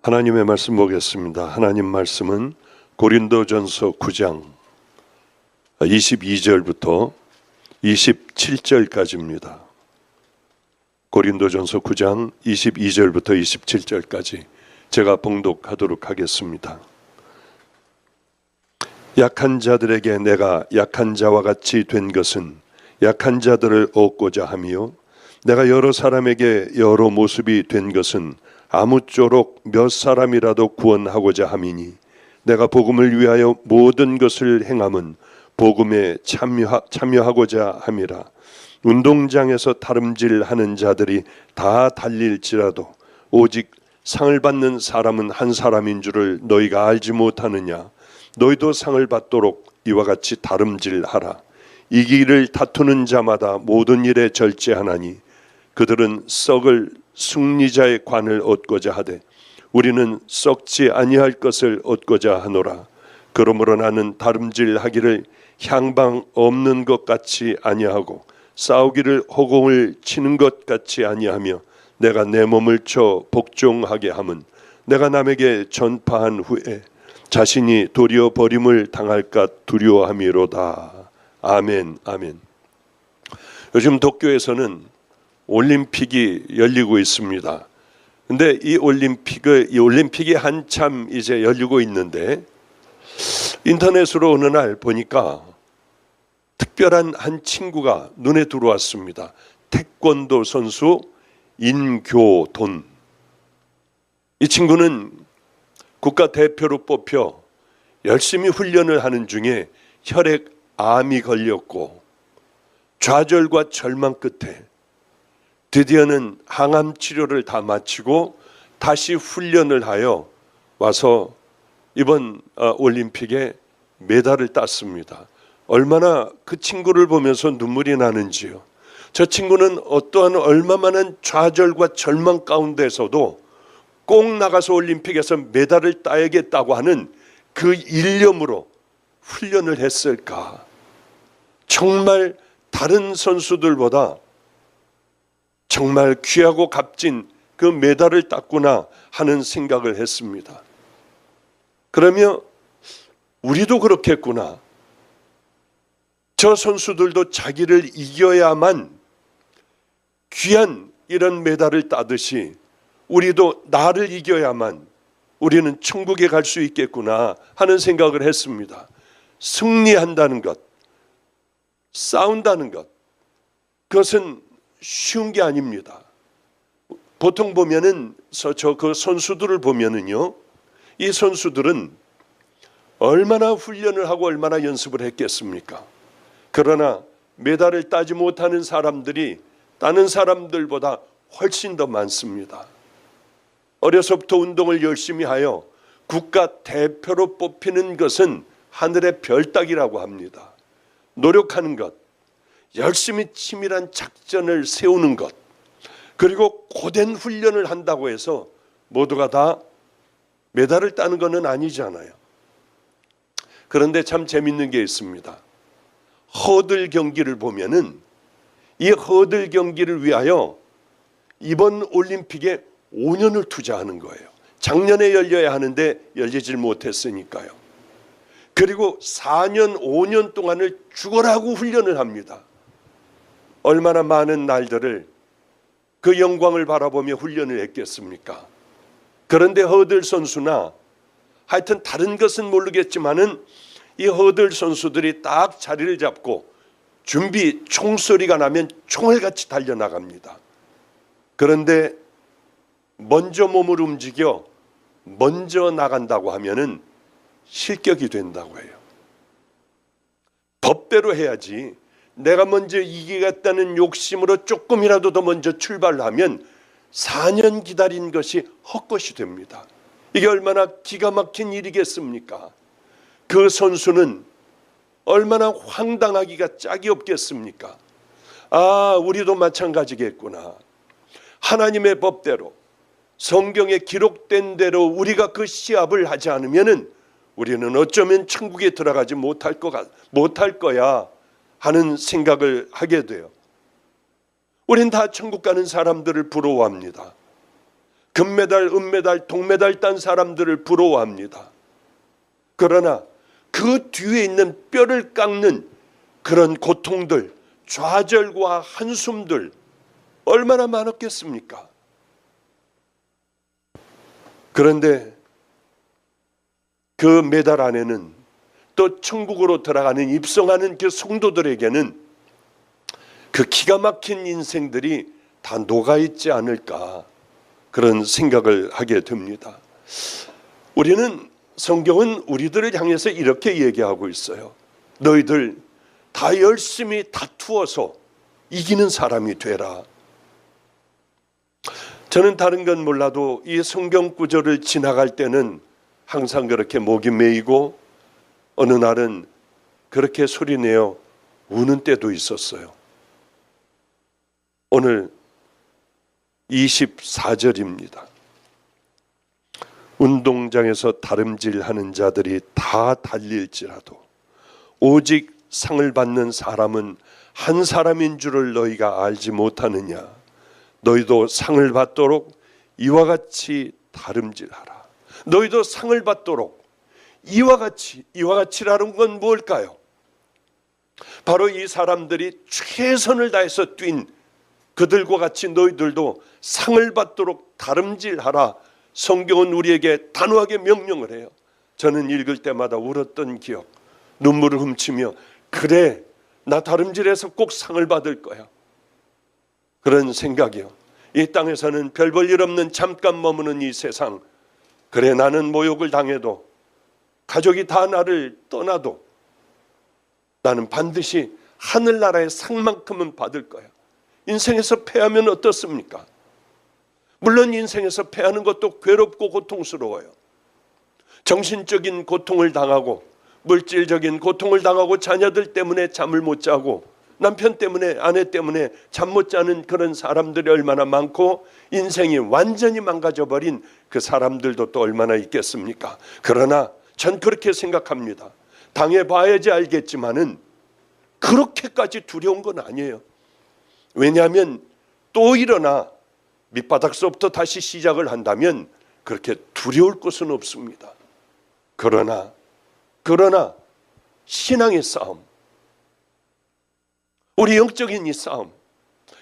하나님의 말씀 보겠습니다. 하나님 말씀은 고린도전서 9장 22절부터 27절까지입니다. 고린도전서 9장 22절부터 27절까지 제가 봉독하도록 하겠습니다. 약한 자들에게 내가 약한 자와 같이 된 것은 약한 자들을 얻고자 함이요, 내가 여러 사람에게 여러 모습이 된 것은 아무쪼록 몇 사람이라도 구원하고자 함이니, 내가 복음을 위하여 모든 것을 행함은 복음에 참여하고자 함이라. 운동장에서 다름질하는 자들이 다 달릴지라도 오직 상을 받는 사람은 한 사람인 줄을 너희가 알지 못하느냐. 너희도 상을 받도록 이와 같이 다름질하라. 이기를 다투는 자마다 모든 일에 절제하나니 그들은 썩을 승리자의 관을 얻고자 하되 우리는 썩지 아니할 것을 얻고자 하노라. 그러므로 나는 다름질하기를 향방 없는 것 같이 아니하고 싸우기를 허공을 치는 것 같이 아니하며, 내가 내 몸을 쳐 복종하게 함은 내가 남에게 전파한 후에 자신이 도리어 버림을 당할까 두려워함이로다. 아멘, 아멘. 요즘 도쿄에서는 올림픽이 열리고 있습니다. 근데 이 올림픽이 한참 이제 열리고 있는데, 인터넷으로 어느 날 보니까 특별한 한 친구가 눈에 들어왔습니다. 태권도 선수 인교돈. 이 친구는 국가대표로 뽑혀 열심히 훈련을 하는 중에 혈액암이 걸렸고 좌절과 절망 끝에 드디어는 항암 치료를 다 마치고 다시 훈련을 하여 와서 이번 올림픽에 메달을 땄습니다. 얼마나 그 친구를 보면서 눈물이 나는지요. 저 친구는 어떠한 얼마만한 좌절과 절망 가운데서도 꼭 나가서 올림픽에서 메달을 따야겠다고 하는 그 일념으로 훈련을 했을까. 정말 다른 선수들보다 정말 귀하고 값진 그 메달을 땄구나 하는 생각을 했습니다. 그러면 우리도 그렇겠구나. 저 선수들도 자기를 이겨야만 귀한 이런 메달을 따듯이 우리도 나를 이겨야만 우리는 천국에 갈 수 있겠구나 하는 생각을 했습니다. 승리한다는 것, 싸운다는 것, 그것은 쉬운 게 아닙니다. 보통 보면은 그 선수들을 보면은요, 이 선수들은 얼마나 훈련을 하고 얼마나 연습을 했겠습니까? 그러나 메달을 따지 못하는 사람들이 따는 사람들보다 훨씬 더 많습니다. 어려서부터 운동을 열심히 하여 국가 대표로 뽑히는 것은 하늘의 별 따기라고 합니다. 노력하는 것, 열심히 치밀한 작전을 세우는 것, 그리고 고된 훈련을 한다고 해서 모두가 다 메달을 따는 것은 아니잖아요. 그런데 참 재밌는 게 있습니다. 허들 경기를 보면은 이 허들 경기를 위하여 이번 올림픽에 5년을 투자하는 거예요. 작년에 열려야 하는데 열리질 못했으니까요. 그리고 4년, 5년 동안을 죽어라고 훈련을 합니다. 얼마나 많은 날들을 그 영광을 바라보며 훈련을 했겠습니까? 그런데 허들 선수나 하여튼 다른 것은 모르겠지만은 이 허들 선수들이 딱 자리를 잡고 준비, 총소리가 나면 총을 같이 달려나갑니다. 그런데 먼저 몸을 움직여 먼저 나간다고 하면은 실격이 된다고 해요. 법대로 해야지. 내가 먼저 이기겠다는 욕심으로 조금이라도 더 먼저 출발하면 4년 기다린 것이 헛것이 됩니다. 이게 얼마나 기가 막힌 일이겠습니까? 그 선수는 얼마나 황당하기가 짝이 없겠습니까? 아, 우리도 마찬가지겠구나. 하나님의 법대로 성경에 기록된 대로 우리가 그 시합을 하지 않으면은 우리는 어쩌면 천국에 들어가지 못할 거야 하는 생각을 하게 돼요. 우린 다 천국 가는 사람들을 부러워합니다. 금메달, 은메달, 동메달 딴 사람들을 부러워합니다. 그러나 그 뒤에 있는 뼈를 깎는 그런 고통들, 좌절과 한숨들 얼마나 많았겠습니까? 그런데 그 메달 안에는 또 천국으로 들어가는 입성하는 그 성도들에게는 그 기가 막힌 인생들이 다 녹아있지 않을까, 그런 생각을 하게 됩니다. 우리는, 성경은 우리들을 향해서 이렇게 얘기하고 있어요. 너희들 다 열심히 다투어서 이기는 사람이 되라. 저는 다른 건 몰라도 이 성경 구절을 지나갈 때는 항상 그렇게 목이 메이고 어느 날은 그렇게 소리내어 우는 때도 있었어요. 오늘 24절입니다. 운동장에서 다름질하는 자들이 다 달릴지라도 오직 상을 받는 사람은 한 사람인 줄을 너희가 알지 못하느냐. 너희도 상을 받도록 이와 같이 다름질하라. 너희도 상을 받도록 이와 같이라는 건 뭘까요? 바로 이 사람들이 최선을 다해서 뛴 그들과 같이 너희들도 상을 받도록 다름질하라. 성경은 우리에게 단호하게 명령을 해요. 저는 읽을 때마다 울었던 기억, 눈물을 훔치며 그래, 나 다름질해서 꼭 상을 받을 거야, 그런 생각이요. 이 땅에서는 별 볼 일 없는 잠깐 머무는 이 세상, 그래 나는 모욕을 당해도 가족이 다 나를 떠나도 나는 반드시 하늘나라의 상만큼은 받을 거야. 인생에서 패하면 어떻습니까? 물론 인생에서 패하는 것도 괴롭고 고통스러워요. 정신적인 고통을 당하고 물질적인 고통을 당하고 자녀들 때문에 잠을 못 자고 남편 때문에 아내 때문에 잠 못 자는 그런 사람들이 얼마나 많고 인생이 완전히 망가져버린 그 사람들도 또 얼마나 있겠습니까? 그러나 전 그렇게 생각합니다. 당해봐야지 알겠지만은 그렇게까지 두려운 건 아니에요. 왜냐하면 또 일어나 밑바닥서부터 다시 시작을 한다면 그렇게 두려울 것은 없습니다. 그러나 신앙의 싸움, 우리 영적인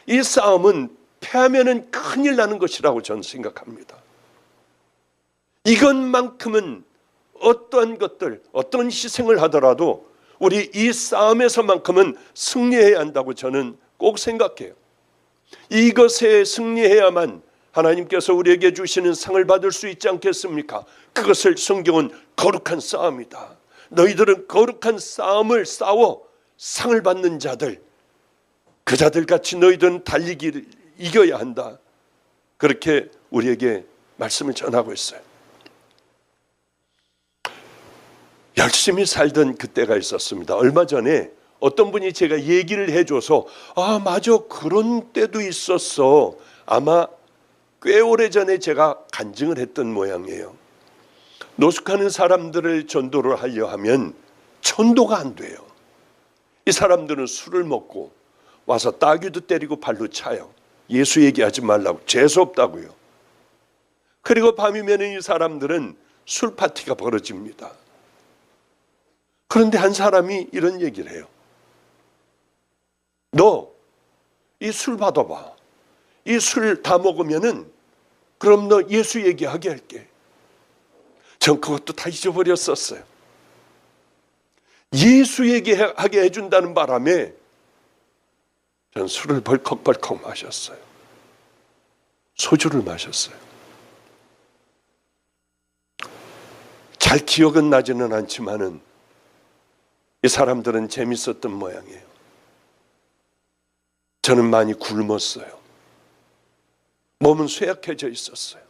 이 싸움은 패하면은 큰일 나는 것이라고 저는 생각합니다. 이것만큼은 어떠한 것들, 어떤 희생을 하더라도 우리 이 싸움에서만큼은 승리해야 한다고 저는 꼭 생각해요. 이것에 승리해야만 하나님께서 우리에게 주시는 상을 받을 수 있지 않겠습니까? 그것을 성경은 거룩한 싸움이다. 너희들은 거룩한 싸움을 싸워 상을 받는 자들, 그 자들같이 너희들은 달리기를 이겨야 한다. 그렇게 우리에게 말씀을 전하고 있어요. 열심히 살던 그때가 있었습니다. 얼마 전에 어떤 분이 제가 얘기를 해줘서 맞아, 그런 때도 있었어. 아마 꽤 오래전에 제가 간증을 했던 모양이에요. 노숙하는 사람들을 전도를 하려 하면 전도가 안 돼요. 이 사람들은 술을 먹고 와서 따귀도 때리고 발로 차요. 예수 얘기하지 말라고, 재수없다고요. 그리고 밤이면 이 사람들은 술 파티가 벌어집니다. 그런데 한 사람이 이런 얘기를 해요. 너 이 술 받아봐. 이 술 다 먹으면은 그럼 너 예수 얘기하게 할게. 전 그것도 다 잊어버렸었어요. 예수 얘기하게 해준다는 바람에 전 술을 벌컥벌컥 마셨어요. 소주를 마셨어요. 잘 기억은 나지는 않지만은 이 사람들은 재밌었던 모양이에요. 저는 많이 굶었어요. 몸은 쇠약해져 있었어요.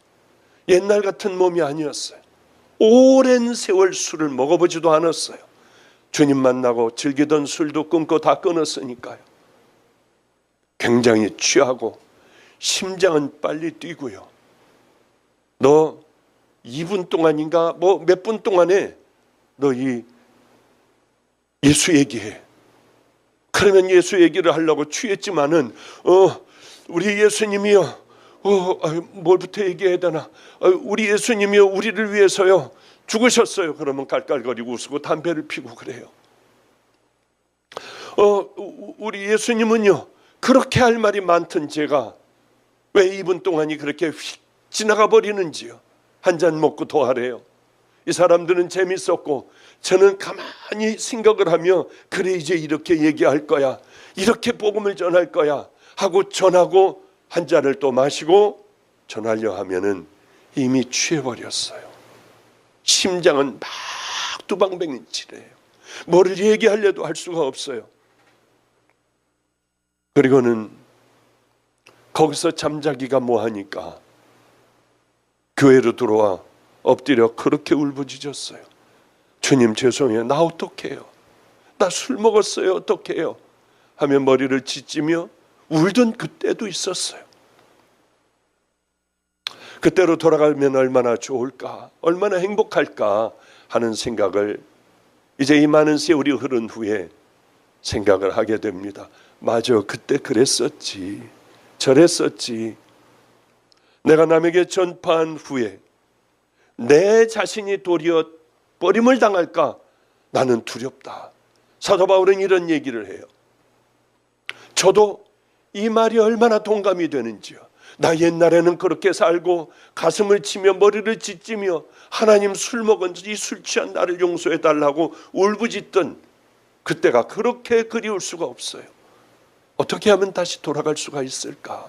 옛날 같은 몸이 아니었어요. 오랜 세월 술을 먹어보지도 않았어요. 주님 만나고 즐기던 술도 끊고 다 끊었으니까요. 굉장히 취하고 심장은 빨리 뛰고요. 너 2분 동안인가 몇 분 동안에 너 이 예수 얘기해. 그러면 예수 얘기를 하려고 취했지만은 우리 예수님이요, 뭘부터 얘기해야 되나? 우리 예수님이요, 우리를 위해서요 죽으셨어요. 그러면 깔깔거리고 웃고 담배를 피고 그래요. 우리 예수님은요, 그렇게 할 말이 많던 제가 왜 2분 동안이 그렇게 휙 지나가 버리는지요. 한 잔 먹고 더 하래요. 이 사람들은 재밌었고 저는 가만히 생각을 하며, 그래 이제 이렇게 얘기할 거야, 이렇게 복음을 전할 거야 하고 전하고 한 잔을 또 마시고 전하려 하면은 이미 취해버렸어요. 심장은 막 두방뱅이치래요. 뭐를 얘기하려도 할 수가 없어요. 그리고는 거기서 잠자기가 뭐하니까 교회로 들어와 엎드려 그렇게 울부짖었어요. 주님 죄송해요. 나 어떡해요? 나 술 먹었어요. 어떡해요? 하며 머리를 찢으며 울던 그때도 있었어요. 그때로 돌아가면 얼마나 좋을까, 얼마나 행복할까 하는 생각을 이제 이 많은 세월이 흐른 후에 생각을 하게 됩니다. 맞아, 그때 그랬었지, 저랬었지. 내가 남에게 전파한 후에 내 자신이 도리어 버림을 당할까 나는 두렵다. 사도 바울은 이런 얘기를 해요. 저도 이 말이 얼마나 동감이 되는지요. 나 옛날에는 그렇게 살고 가슴을 치며 머리를 찢으며 하나님 술 먹은 이 술 취한 나를 용서해 달라고 울부짖던 그때가 그렇게 그리울 수가 없어요. 어떻게 하면 다시 돌아갈 수가 있을까?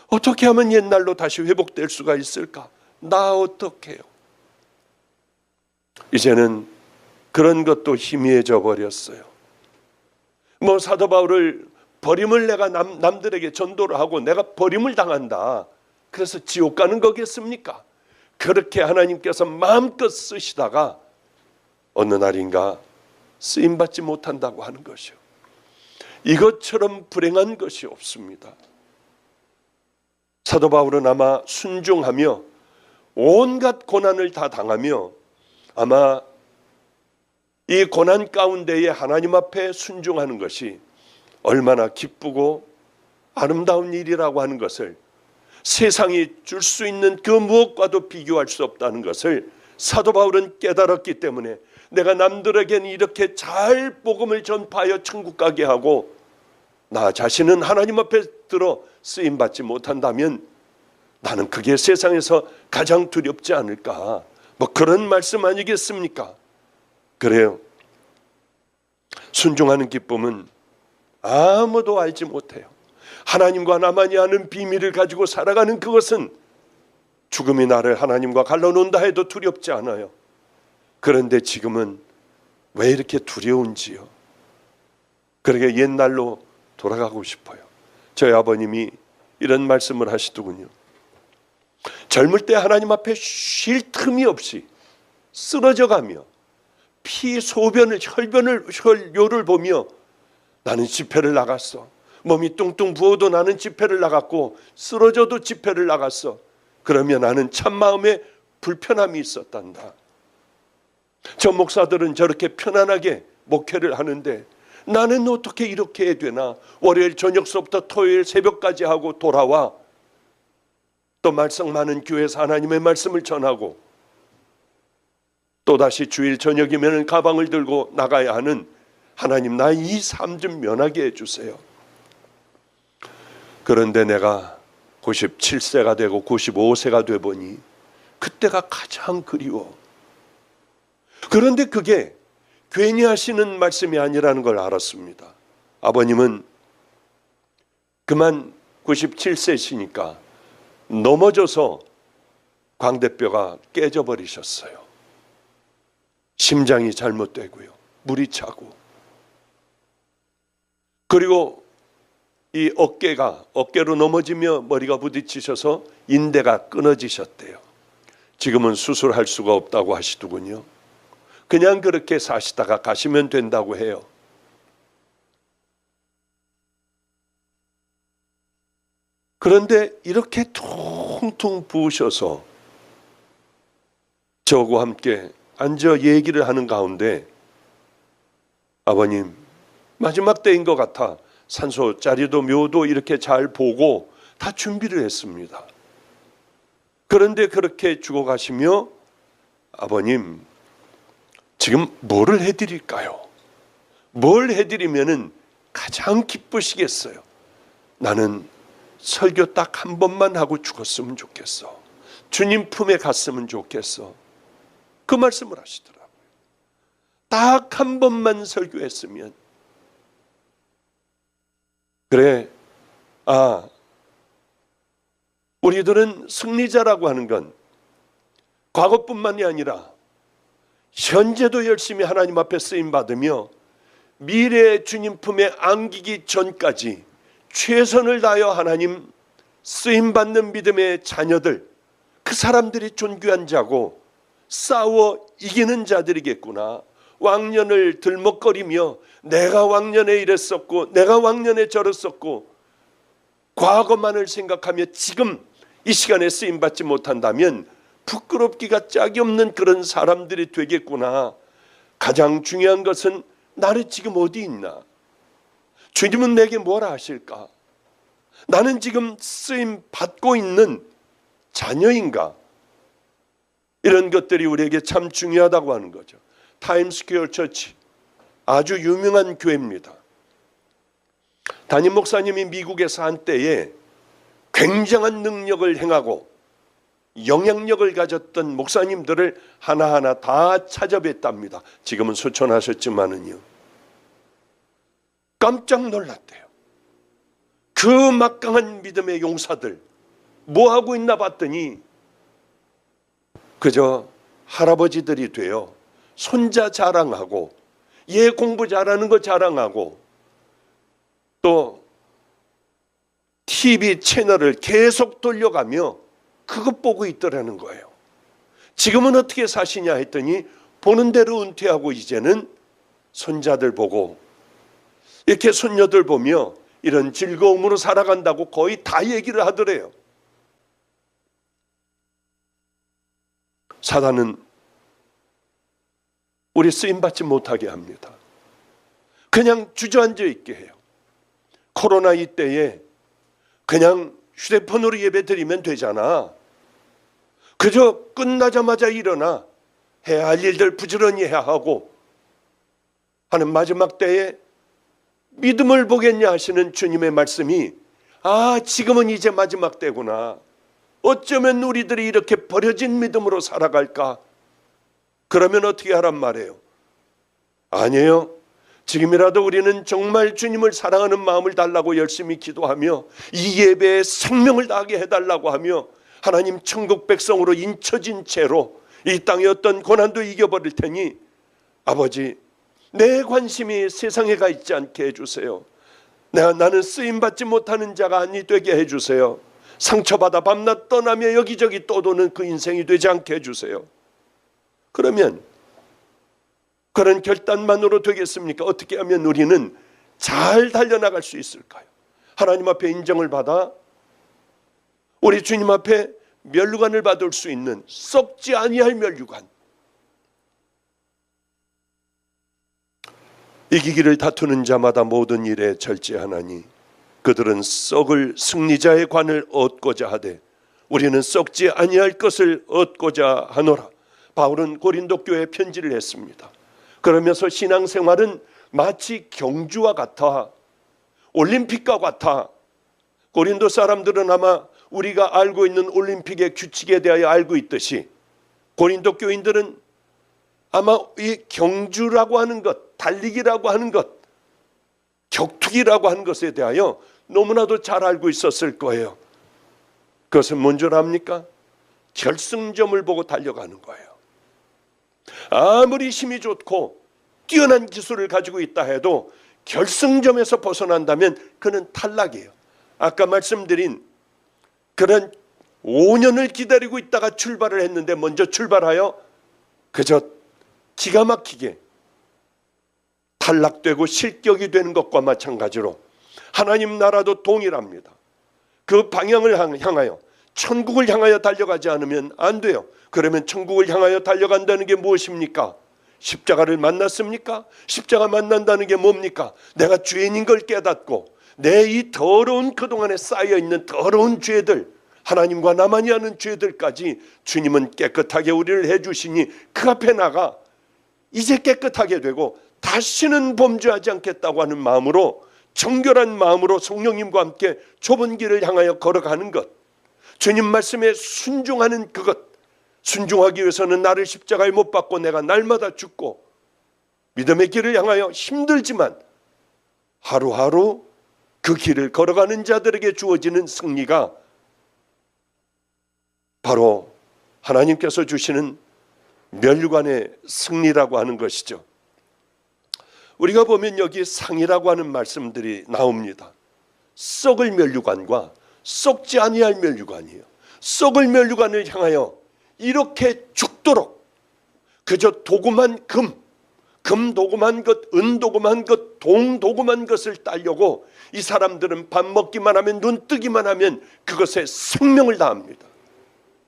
어떻게 하면 옛날로 다시 회복될 수가 있을까? 나 어떡해요? 이제는 그런 것도 희미해져 버렸어요. 뭐 사도 바울을 버림을 내가 남들에게 전도를 하고 내가 버림을 당한다, 그래서 지옥 가는 거겠습니까? 그렇게 하나님께서 마음껏 쓰시다가 어느 날인가 쓰임받지 못한다고 하는 것이요. 이것처럼 불행한 것이 없습니다. 사도 바울은 아마 순종하며 온갖 고난을 다 당하며 아마 이 고난 가운데에 하나님 앞에 순종하는 것이 얼마나 기쁘고 아름다운 일이라고 하는 것을, 세상이 줄 수 있는 그 무엇과도 비교할 수 없다는 것을 사도 바울은 깨달았기 때문에 내가 남들에게는 이렇게 잘 복음을 전파하여 천국 가게 하고 나 자신은 하나님 앞에 들어 쓰임받지 못한다면 나는 그게 세상에서 가장 두렵지 않을까, 뭐 그런 말씀 아니겠습니까? 그래요. 순종하는 기쁨은 아무도 알지 못해요. 하나님과 나만이 아는 비밀을 가지고 살아가는 그것은 죽음이 나를 하나님과 갈라놓는다 해도 두렵지 않아요. 그런데 지금은 왜 이렇게 두려운지요? 그러게 옛날로 돌아가고 싶어요. 저희 아버님이 이런 말씀을 하시더군요. 젊을 때 하나님 앞에 쉴 틈이 없이 쓰러져가며 피, 소변을, 혈요를 보며 나는 집회를 나갔어. 몸이 뚱뚱 부어도 나는 집회를 나갔고 쓰러져도 집회를 나갔어. 그러면 나는 참마음에 불편함이 있었단다. 저 목사들은 저렇게 편안하게 목회를 하는데 나는 어떻게 이렇게 해야 되나? 월요일 저녁서부터 토요일 새벽까지 하고 돌아와 또 말썽 많은 교회에서 하나님의 말씀을 전하고 또다시 주일 저녁이면 가방을 들고 나가야 하는 하나님, 나 이 삶 좀 면하게 해주세요. 그런데 내가 97세가 되고 95세가 돼 보니 그때가 가장 그리워. 그런데 그게 괜히 하시는 말씀이 아니라는 걸 알았습니다. 아버님은 그만 97세시니까 넘어져서 광대뼈가 깨져버리셨어요. 심장이 잘못되고요, 물이 차고, 그리고 이 어깨로 넘어지며 머리가 부딪히셔서 인대가 끊어지셨대요. 지금은 수술할 수가 없다고 하시더군요. 그냥 그렇게 사시다가 가시면 된다고 해요. 그런데 이렇게 퉁퉁 부으셔서 저하고 함께 앉아 얘기를 하는 가운데 아버님 마지막 때인 것 같아 산소 자리도 묘도 이렇게 잘 보고 다 준비를 했습니다. 그런데 그렇게 죽어가시며 아버님 지금 뭐를 해드릴까요? 뭘 해드리면은 가장 기쁘시겠어요? 나는 설교 딱 한 번만 하고 죽었으면 좋겠어. 주님 품에 갔으면 좋겠어. 그 말씀을 하시더라고요. 딱 한 번만 설교했으면. 그래, 우리들은 승리자라고 하는 건 과거뿐만이 아니라 현재도 열심히 하나님 앞에 쓰임 받으며 미래의 주님 품에 안기기 전까지 최선을 다하여 하나님 쓰임 받는 믿음의 자녀들, 그 사람들이 존귀한 자고 싸워 이기는 자들이겠구나. 왕년을 들먹거리며 내가 왕년에 이랬었고 내가 왕년에 저랬었고 과거만을 생각하며 지금 이 시간에 쓰임 받지 못한다면 부끄럽기가 짝이 없는 그런 사람들이 되겠구나. 가장 중요한 것은 나는 지금 어디 있나? 주님은 내게 뭐라 하실까? 나는 지금 쓰임 받고 있는 자녀인가? 이런 것들이 우리에게 참 중요하다고 하는 거죠. 타임스퀘어 처치, 아주 유명한 교회입니다. 담임 목사님이 미국에서 한때에 굉장한 능력을 행하고 영향력을 가졌던 목사님들을 하나하나 다 찾아뵀답니다. 지금은 소천하셨지만은요. 깜짝 놀랐대요. 그 막강한 믿음의 용사들 뭐 하고 있나 봤더니 그저 할아버지들이 되어 손자 자랑하고 얘 공부 잘하는 거 자랑하고 또 TV 채널을 계속 돌려가며 그것 보고 있더라는 거예요. 지금은 어떻게 사시냐 했더니 보는 대로 은퇴하고 이제는 손자들 보고 이렇게 손녀들 보며 이런 즐거움으로 살아간다고 거의 다 얘기를 하더래요. 사단은 우리 쓰임받지 못하게 합니다. 그냥 주저앉아 있게 해요. 코로나 이때에 그냥 휴대폰으로 예배 드리면 되잖아. 그저 끝나자마자 일어나 해야 할 일들 부지런히 해야 하고 하는 마지막 때에 믿음을 보겠냐 하시는 주님의 말씀이 지금은 이제 마지막 때구나. 어쩌면 우리들이 이렇게 버려진 믿음으로 살아갈까? 그러면 어떻게 하란 말이에요? 아니에요. 지금이라도 우리는 정말 주님을 사랑하는 마음을 달라고 열심히 기도하며 이 예배에 생명을 다하게 해달라고 하며 하나님 천국 백성으로 인쳐진 채로 이 땅의 어떤 고난도 이겨버릴 테니 아버지 내 관심이 세상에 가 있지 않게 해주세요. 나는 쓰임받지 못하는 자가 아니 되게 해주세요. 상처받아 밤낮 떠나며 여기저기 떠도는 그 인생이 되지 않게 해주세요. 그러면 그런 결단만으로 되겠습니까? 어떻게 하면 우리는 잘 달려나갈 수 있을까요? 하나님 앞에 인정을 받아 우리 주님 앞에 면류관을 받을 수 있는 썩지 아니할 면류관. 이기기를 다투는 자마다 모든 일에 절제하나니 그들은 썩을 승리자의 관을 얻고자 하되 우리는 썩지 아니할 것을 얻고자 하노라. 바울은 고린도 교회에 편지를 했습니다. 그러면서 신앙생활은 마치 경주와 같아, 올림픽과 같아. 고린도 사람들은 아마 우리가 알고 있는 올림픽의 규칙에 대하여 알고 있듯이 고린도 교인들은 아마 이 경주라고 하는 것, 달리기라고 하는 것, 격투기라고 하는 것에 대하여 너무나도 잘 알고 있었을 거예요. 그것은 뭔 줄 압니까? 결승점을 보고 달려가는 거예요. 아무리 힘이 좋고 뛰어난 기술을 가지고 있다 해도 결승점에서 벗어난다면 그는 탈락이에요. 아까 말씀드린 그런 5년을 기다리고 있다가 출발을 했는데 먼저 출발하여 그저 기가 막히게 탈락되고 실격이 되는 것과 마찬가지로 하나님 나라도 동일합니다. 그 방향을 향하여 천국을 향하여 달려가지 않으면 안 돼요. 그러면 천국을 향하여 달려간다는 게 무엇입니까? 십자가를 만났습니까? 십자가 만난다는 게 뭡니까? 내가 죄인인 걸 깨닫고 내 이 더러운 그동안에 쌓여있는 더러운 죄들, 하나님과 나만이 하는 죄들까지 주님은 깨끗하게 우리를 해주시니 그 앞에 나가 이제 깨끗하게 되고 다시는 범죄하지 않겠다고 하는 마음으로, 정결한 마음으로 성령님과 함께 좁은 길을 향하여 걸어가는 것, 주님 말씀에 순종하는 그것, 순종하기 위해서는 나를 십자가에 못 박고 내가 날마다 죽고 믿음의 길을 향하여 힘들지만 하루하루 그 길을 걸어가는 자들에게 주어지는 승리가 바로 하나님께서 주시는 멸류관의 승리라고 하는 것이죠. 우리가 보면 여기 상이라고 하는 말씀들이 나옵니다. 썩을 멸류관과 썩지 아니할 멸류관이에요. 썩을 멸류관을 향하여 이렇게 죽도록 그저 도금한 금 도금한 것, 은 도금한 것, 동 도금한 것을 따려고 이 사람들은 밥 먹기만 하면, 눈 뜨기만 하면 그것에 생명을 다합니다.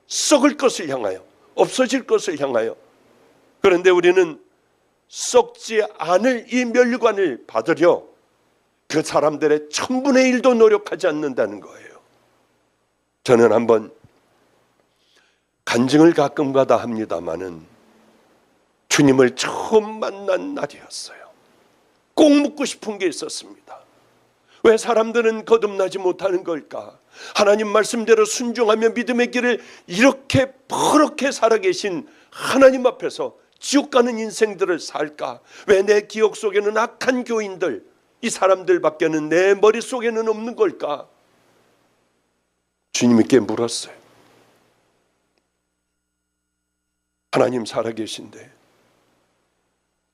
썩을 것을 향하여, 없어질 것을 향하여. 그런데 우리는 썩지 않을 이 멸류관을 받으려 그 사람들의 1000분의 1도 노력하지 않는다는 거예요. 저는 한번 간증을 가끔가다 합니다마는 주님을 처음 만난 날이었어요. 꼭 묻고 싶은 게 있었습니다. 왜 사람들은 거듭나지 못하는 걸까? 하나님 말씀대로 순종하며 믿음의 길을 이렇게 버럭게 살아계신 하나님 앞에서 지옥 가는 인생들을 살까? 왜 내 기억 속에는 악한 교인들, 이 사람들밖에는 내 머릿속에는 없는 걸까? 주님께 물었어요. 하나님 살아계신데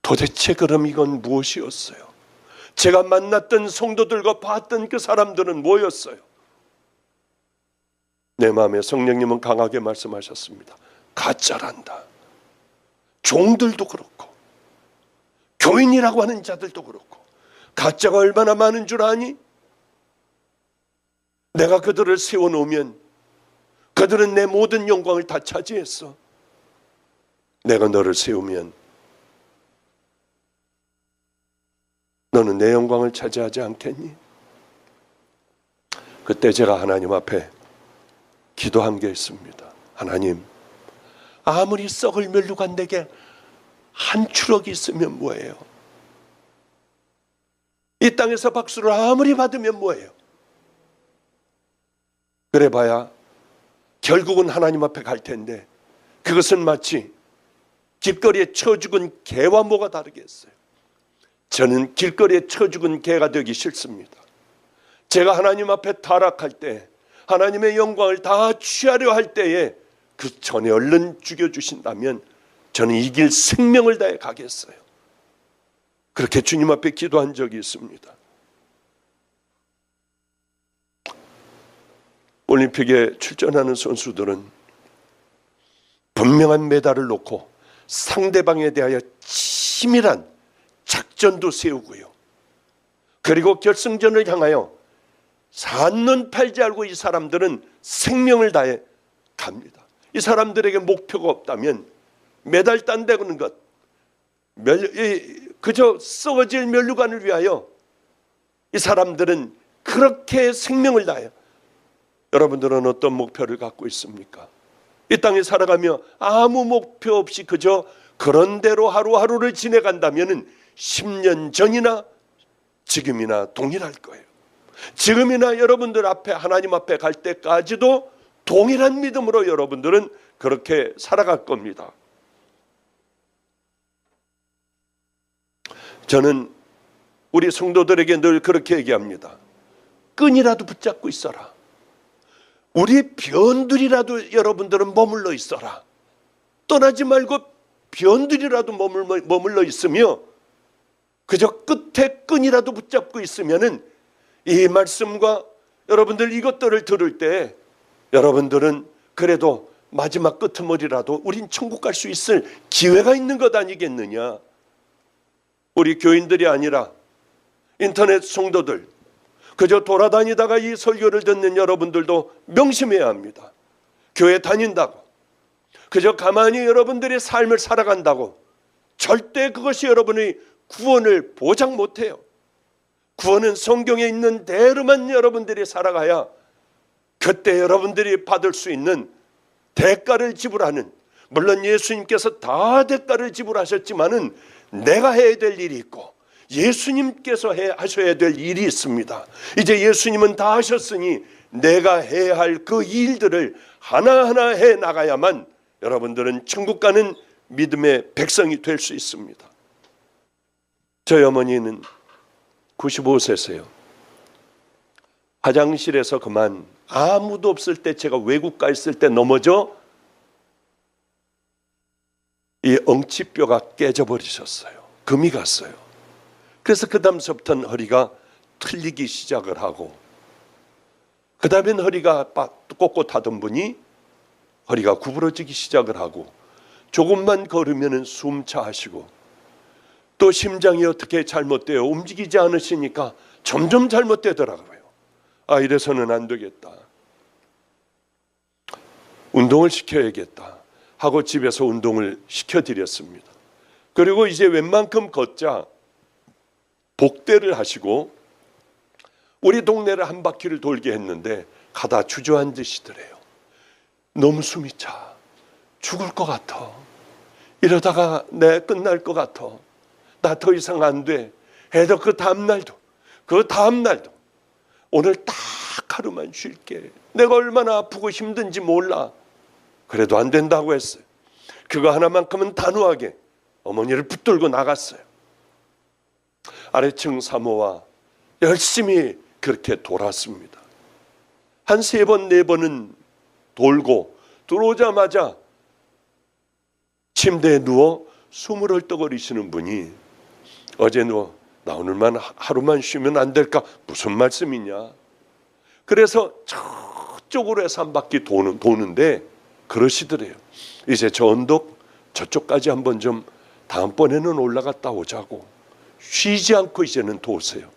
도대체 그럼 이건 무엇이었어요? 제가 만났던 성도들과 봤던 그 사람들은 뭐였어요? 내 마음에 성령님은 강하게 말씀하셨습니다. 가짜란다. 종들도 그렇고 교인이라고 하는 자들도 그렇고 가짜가 얼마나 많은 줄 아니? 내가 그들을 세워놓으면 그들은 내 모든 영광을 다 차지했어. 내가 너를 세우면 너는 내 영광을 차지하지 않겠니? 그때 제가 하나님 앞에 기도한 게 있습니다. 하나님, 아무리 썩을 멸류관 내게 한 추럭이 있으면 뭐예요? 이 땅에서 박수를 아무리 받으면 뭐예요? 그래봐야 결국은 하나님 앞에 갈 텐데 그것은 마치 길거리에 쳐 죽은 개와 뭐가 다르겠어요? 저는 길거리에 쳐 죽은 개가 되기 싫습니다. 제가 하나님 앞에 타락할 때, 하나님의 영광을 다 취하려 할 때에 그 전에 얼른 죽여주신다면 저는 이 길 생명을 다해 가겠어요. 그렇게 주님 앞에 기도한 적이 있습니다. 올림픽에 출전하는 선수들은 분명한 메달을 놓고 상대방에 대하여 치밀한 작전도 세우고요. 그리고 결승전을 향하여 산눈 팔지 않고 이 사람들은 생명을 다해 갑니다. 이 사람들에게 목표가 없다면 메달 딴다는 것, 그저 썩어질 멸류관을 위하여 이 사람들은 그렇게 생명을 다해요. 여러분들은 어떤 목표를 갖고 있습니까? 이 땅에 살아가며 아무 목표 없이 그저 그런 대로 하루하루를 지내간다면 10년 전이나 지금이나 동일할 거예요. 지금이나 여러분들 앞에, 하나님 앞에 갈 때까지도 동일한 믿음으로 여러분들은 그렇게 살아갈 겁니다. 저는 우리 성도들에게 늘 그렇게 얘기합니다. 끈이라도 붙잡고 있어라. 우리 변들이라도 여러분들은 머물러 있어라. 떠나지 말고 변들이라도 머물러 있으며 그저 끝에 끈이라도 붙잡고 있으면은 이 말씀과 여러분들 이것들을 들을 때 여러분들은 그래도 마지막 끄트머리라도 우린 천국 갈 수 있을 기회가 있는 것 아니겠느냐. 우리 교인들이 아니라 인터넷 성도들, 그저 돌아다니다가 이 설교를 듣는 여러분들도 명심해야 합니다. 교회 다닌다고 그저 가만히 여러분들의 삶을 살아간다고 절대 그것이 여러분의 구원을 보장 못해요. 구원은 성경에 있는 대로만 여러분들이 살아가야 그때 여러분들이 받을 수 있는 대가를 지불하는, 물론 예수님께서 다 대가를 지불하셨지만은 내가 해야 될 일이 있고 예수님께서 하셔야 될 일이 있습니다. 이제 예수님은 다 하셨으니 내가 해야 할 그 일들을 하나하나 해 나가야만 여러분들은 천국 가는 믿음의 백성이 될 수 있습니다. 저희 어머니는 95세세요. 화장실에서 그만 아무도 없을 때, 제가 외국 가 있을 때 넘어져 이 엉치뼈가 깨져버리셨어요. 금이 갔어요. 그래서 그 다음서부터는 허리가 틀리기 시작을 하고, 그 다음엔 허리가 꼿꼿하던 분이 허리가 구부러지기 시작을 하고, 조금만 걸으면 숨차 하시고, 또 심장이 어떻게 잘못돼요. 움직이지 않으시니까 점점 잘못되더라고요. 아, 이래서는 안 되겠다. 운동을 시켜야겠다 하고 집에서 운동을 시켜드렸습니다. 그리고 이제 웬만큼 걷자 복대를 하시고 우리 동네를 한 바퀴를 돌게 했는데 가다 주저앉으시더래요. 너무 숨이 차. 죽을 것 같아. 이러다가 내 끝날 것 같아. 나 더 이상 안 돼. 해도 그 다음날도 오늘 딱 하루만 쉴게. 내가 얼마나 아프고 힘든지 몰라. 그래도 안 된다고 했어요. 그거 하나만큼은 단호하게 어머니를 붙들고 나갔어요. 아래층 사모와 열심히 그렇게 돌았습니다. 한 3번, 4번은 돌고 들어오자마자 침대에 누워 숨을 헐떡거리시는 분이, 어제 누워 나 오늘만 하루만 쉬면 안 될까? 무슨 말씀이냐? 그래서 저쪽으로 해서 한 바퀴 도는데 그러시더래요. 이제 저 언덕 저쪽까지 한번 좀 다음번에는 올라갔다 오자고. 쉬지 않고 이제는 도세요.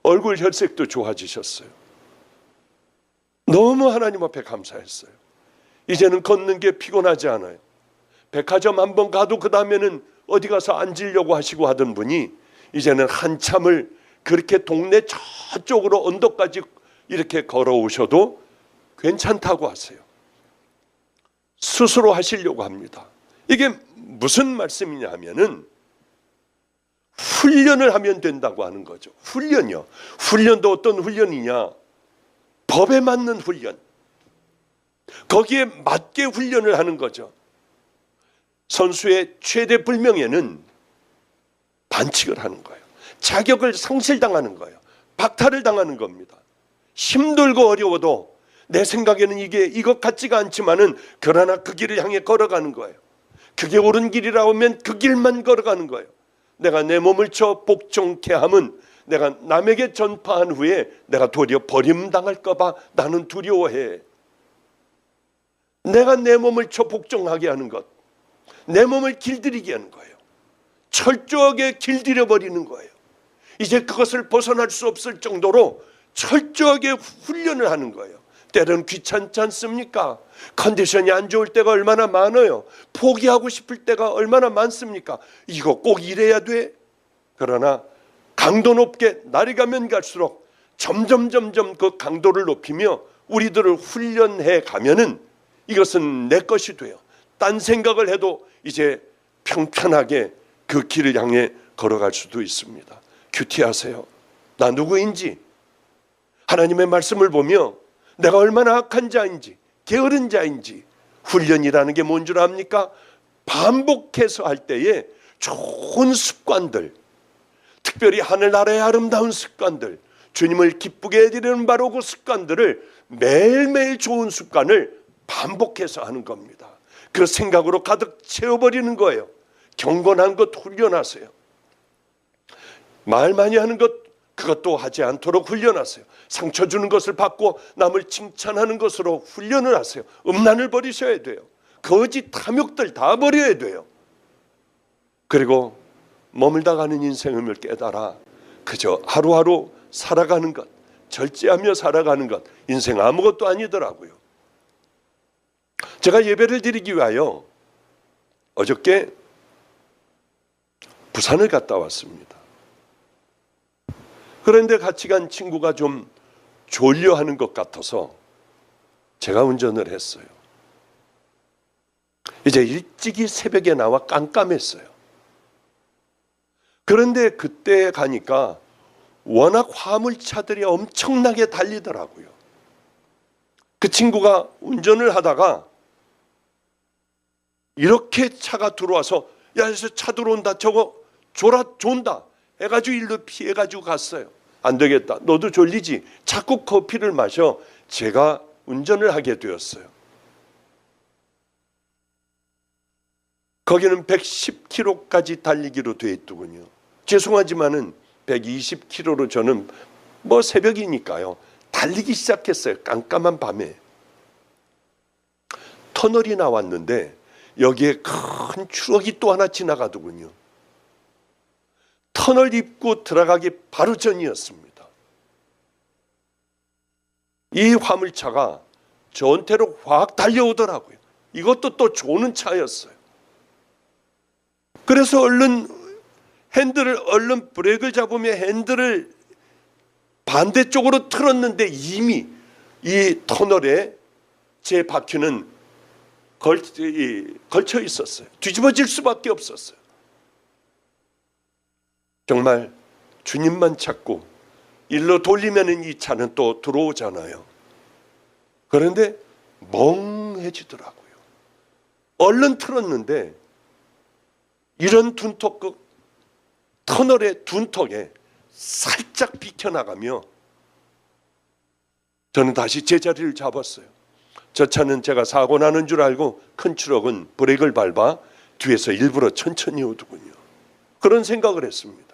얼굴 혈색도 좋아지셨어요. 너무 하나님 앞에 감사했어요. 이제는 걷는 게 피곤하지 않아요. 백화점 한번 가도 그 다음에는 어디 가서 앉으려고 하시고 하던 분이 이제는 한참을 그렇게 동네 저쪽으로 언덕까지 이렇게 걸어오셔도 괜찮다고 하세요. 스스로 하시려고 합니다. 이게 무슨 말씀이냐 하면은 훈련을 하면 된다고 하는 거죠. 훈련이요. 훈련도 어떤 훈련이냐? 법에 맞는 훈련. 거기에 맞게 훈련을 하는 거죠. 선수의 최대 불명예는 반칙을 하는 거예요. 자격을 상실당하는 거예요. 박탈을 당하는 겁니다. 힘들고 어려워도 내 생각에는 이게 이것 같지가 않지만은 그러나 그 길을 향해 걸어가는 거예요. 그게 옳은 길이라고 하면 그 길만 걸어가는 거예요. 내가 내 몸을 쳐 복종케 함은 내가 남에게 전파한 후에 내가 도리어 버림당할까 봐 나는 두려워해. 내가 내 몸을 쳐 복종하게 하는 것, 내 몸을 길들이게 하는 거예요. 철저하게 길들여 버리는 거예요. 이제 그것을 벗어날 수 없을 정도로 철저하게 훈련을 하는 거예요. 때로는 귀찮지 않습니까? 컨디션이 안 좋을 때가 얼마나 많아요. 포기하고 싶을 때가 얼마나 많습니까? 이거 꼭 이래야 돼? 그러나 강도 높게 날이 가면 갈수록 점점 그 강도를 높이며 우리들을 훈련해 가면은 이것은 내 것이 돼요. 딴 생각을 해도 이제 평편하게 그 길을 향해 걸어갈 수도 있습니다. 큐티하세요. 나 누구인지, 하나님의 말씀을 보며 내가 얼마나 악한 자인지, 게으른 자인지. 훈련이라는 게 뭔 줄 압니까? 반복해서 할 때에 좋은 습관들, 특별히 하늘나라의 아름다운 습관들, 주님을 기쁘게 해드리는 바로 그 습관들을 매일매일 좋은 습관을 반복해서 하는 겁니다. 그 생각으로 가득 채워버리는 거예요. 경건한 것 훈련하세요. 말 많이 하는 것, 그것도 하지 않도록 훈련하세요. 상처 주는 것을 받고 남을 칭찬하는 것으로 훈련을 하세요. 음란을 버리셔야 돼요. 거짓 탐욕들 다 버려야 돼요. 그리고 머물다 가는 인생을 깨달아 그저 하루하루 살아가는 것, 절제하며 살아가는 것, 인생 아무것도 아니더라고요. 제가 예배를 드리기 위하여 어저께 부산을 갔다 왔습니다. 그런데 같이 간 친구가 좀 졸려하는 것 같아서 제가 운전을 했어요. 이제 일찍이 새벽에 나와 깜깜했어요. 그런데 그때 가니까 워낙 화물차들이 엄청나게 달리더라고요. 그 친구가 운전을 하다가 이렇게 차가 들어와서 야, 여기서 차 들어온다, 저거 존다 해가지고 일로 피해가지고 갔어요. 안 되겠다, 너도 졸리지, 자꾸 커피를 마셔. 제가 운전을 하게 되었어요. 거기는 110km까지 달리기로 돼 있더군요. 죄송하지만은 120km로 저는 새벽이니까요 달리기 시작했어요. 깜깜한 밤에. 터널이 나왔는데 여기에 큰 추억이 또 하나 지나가더군요. 터널 입구 들어가기 바로 전이었습니다. 이 화물차가 저한테로 확 달려오더라고요. 이것도 또 조는 차였어요. 그래서 얼른 브레이크를 잡으며 핸들을 반대쪽으로 틀었는데 이미 이 터널에 제 바퀴는 걸쳐 있었어요. 뒤집어질 수밖에 없었어요. 정말 주님만 찾고 일로 돌리면 이 차는 또 들어오잖아요. 그런데 멍해지더라고요. 얼른 틀었는데 이런 터널의 둔턱에 살짝 비켜나가며 저는 다시 제자리를 잡았어요. 저 차는 제가 사고 나는 줄 알고 큰 트럭은 브레이크를 밟아 뒤에서 일부러 천천히 오더군요. 그런 생각을 했습니다.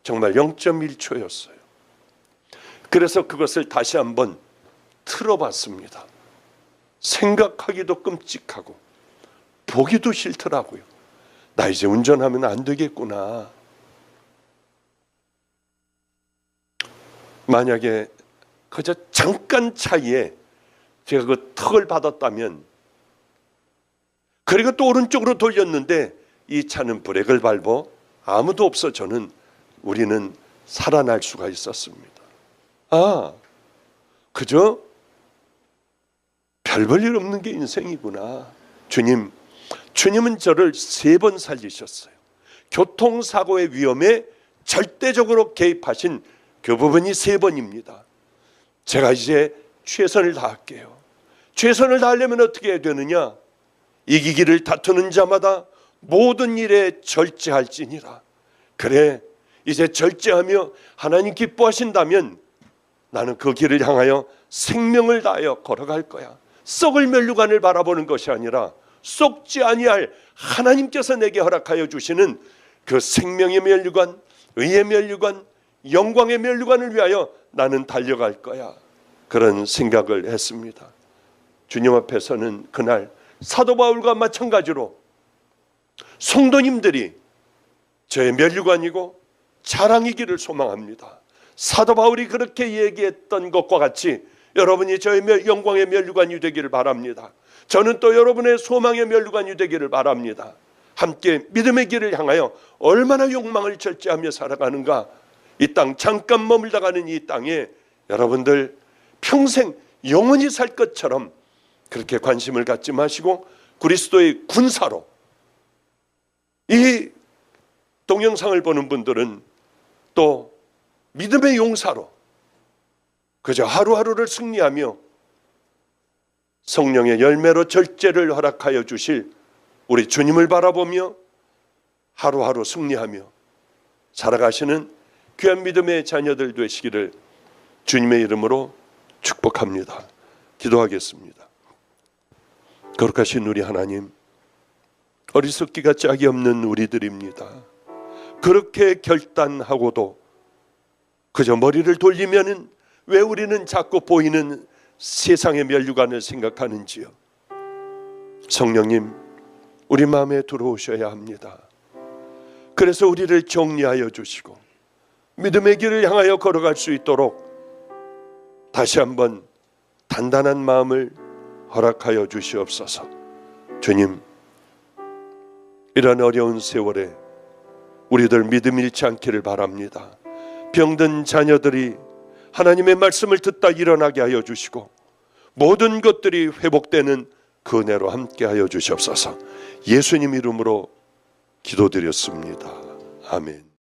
정말 0.1초였어요. 그래서 그것을 다시 한번 틀어봤습니다. 생각하기도 끔찍하고 보기도 싫더라고요. 나 이제 운전하면 안 되겠구나. 만약에 그저 잠깐 차이에 제가 그 턱을 받았다면, 그리고 또 오른쪽으로 돌렸는데 이 차는 브레이크를 밟아 아무도 없어 우리는 살아날 수가 있었습니다. 그저 별 볼 일 없는 게 인생이구나. 주님은 저를 3번 살리셨어요. 교통사고의 위험에 절대적으로 개입하신 그 부분이 3번입니다. 제가 이제 최선을 다할게요. 최선을 다하려면 어떻게 해야 되느냐? 이기기를 다투는 자마다 모든 일에 절제할지니라. 그래, 이제 절제하며 하나님 기뻐하신다면 나는 그 길을 향하여 생명을 다하여 걸어갈 거야. 썩을 면류관을 바라보는 것이 아니라 썩지 아니할 하나님께서 내게 허락하여 주시는 그 생명의 면류관, 의의 면류관, 영광의 면류관을 위하여 나는 달려갈 거야. 그런 생각을 했습니다. 주님 앞에서는 그날 사도 바울과 마찬가지로 성도님들이 저의 면류관이고 자랑이기를 소망합니다. 사도 바울이 그렇게 얘기했던 것과 같이 여러분이 저의 영광의 면류관이 되기를 바랍니다. 저는 또 여러분의 소망의 면류관이 되기를 바랍니다. 함께 믿음의 길을 향하여 얼마나 욕망을 절제하며 살아가는가. 이 땅 잠깐 머물다 가는 이 땅에 여러분들 평생 영원히 살 것처럼 그렇게 관심을 갖지 마시고 그리스도의 군사로, 이 동영상을 보는 분들은 또 믿음의 용사로 그저 하루하루를 승리하며 성령의 열매로 절제를 허락하여 주실 우리 주님을 바라보며 하루하루 승리하며 살아가시는 귀한 믿음의 자녀들 되시기를 주님의 이름으로 축복합니다. 기도하겠습니다. 거룩하신 우리 하나님, 어리석기가 짝이 없는 우리들입니다. 그렇게 결단하고도 그저 머리를 돌리면은 왜 우리는 자꾸 보이는 세상의 면류관을 생각하는지요. 성령님, 우리 마음에 들어오셔야 합니다. 그래서 우리를 정리하여 주시고 믿음의 길을 향하여 걸어갈 수 있도록 다시 한번 단단한 마음을 허락하여 주시옵소서. 주님, 이런 어려운 세월에 우리들 믿음 잃지 않기를 바랍니다. 병든 자녀들이 하나님의 말씀을 듣다 일어나게 하여 주시고 모든 것들이 회복되는 그 은혜로 함께하여 주시옵소서. 예수님 이름으로 기도드렸습니다. 아멘.